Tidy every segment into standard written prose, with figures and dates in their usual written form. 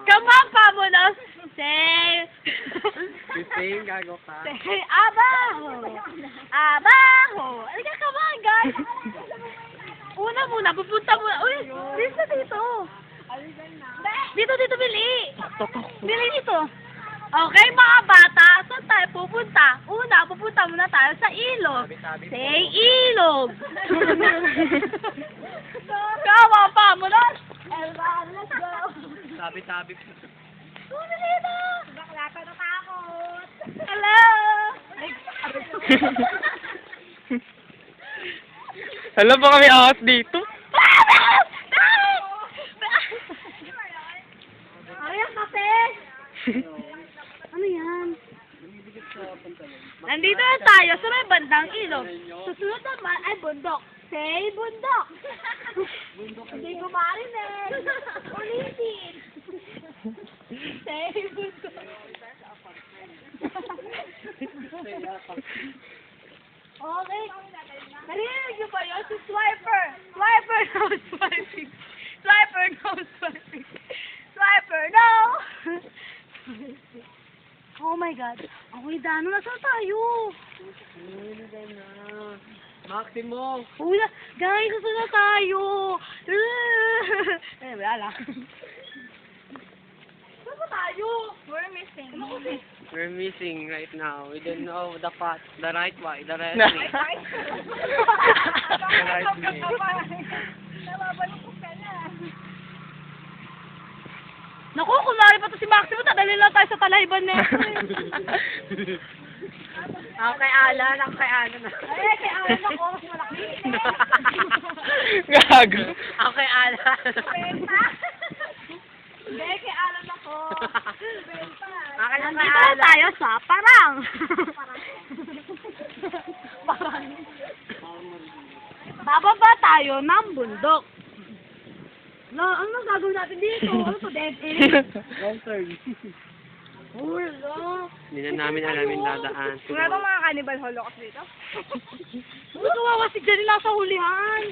Kamapa mo na. Say. Sing, gago ka. Say, abaho. Abaho. Halika, come on, guys. Una muna, pupunta muna. Uy, dito. Dito, Bili. Bili dito. Okay, mga bata, saan tayo pupunta? Una, pupunta muna tayo sa ilog. Say, ilog. Kamapa mo na. Elvan, let's go. Tabi-tabi. Una dito. Bakla ka natakot. Hello. Hala, baka may ahas dito. Ay, ang kape. Ano yan? Nandito na tayo sa may bandang ilog. Susunod naman ay bundok. Say, bundok. Hindi ko marinig. Ulitin. Say, bundok. Okay. Narinig niyo ba yun? Si Swiper. Swiper no swiping. Swiper no swiping. Swiper no. Oh my God. Uy, Dano, nasaan tayo? Maximo. Uy, guys, nasaan na tayo? Eh, wala lang. Saan ba tayo? We're missing. We're missing right now. We don't know the path, the right way, the right way. The right way. Nababalukok ka na. Naku, kunwari pa to si Maximo, tadali lang tayo sa talayban na Ako kay Alan na. Ay, kay Alan ako, mas malaki. Gago. Ako kay Alan. Hindi, kay Alan ako. Akin Nandito na tayo sa Parang. Parang. Bababa tayo ng bundok. Ano gagawin natin dito? Ano to, dead end? Long turn. Wala. Hindi na namin alam yung dadaan. Wala bang mga cannibal holocaust dito? Ano kawawa si Jenny nasa hulihan?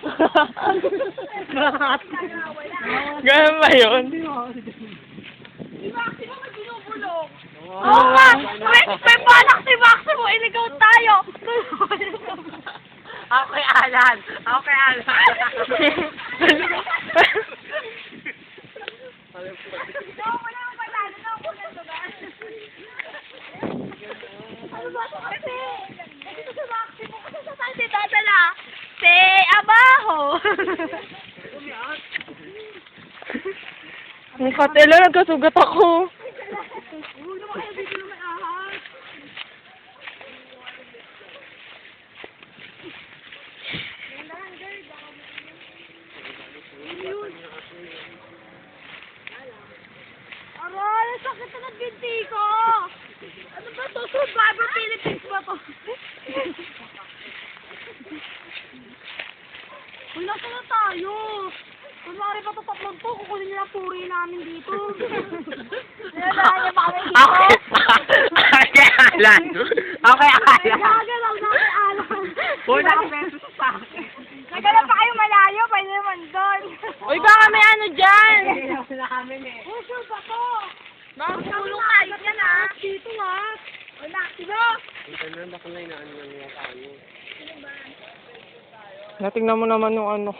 Ganun ba yun? Si Maximo may binubulong. Oo nga! May balak si Maximo! Iligaw tayo! Ako kay Alan. Ano ba ito kasi? Ito si Maximo kasi sa saan si dadala? Say, abaho! Ang katela, nagkasugat ako. Uy, naman kaya dito naman ahas. Aray, ang sakit na ng binti ko. Ano ba to? Survivor Philippines ba to? Uy, nasa na tayo? Kunwari pa ito tatlong to, kukunin nila puri namin dito. Nilalaan niya pa kami dito. Ako kay Alan. Nagagalaw na kay Alan. Unang beses sa akin. Nagalaw pa kayo malayo, pwede naman doon. Uy, baka may ano dyan. Oh, sure ba to? Makakulong tayo yan ha. Dito ha. Wala, sino? Baka may naan lang yung ano. Natingnan mo naman yung ano.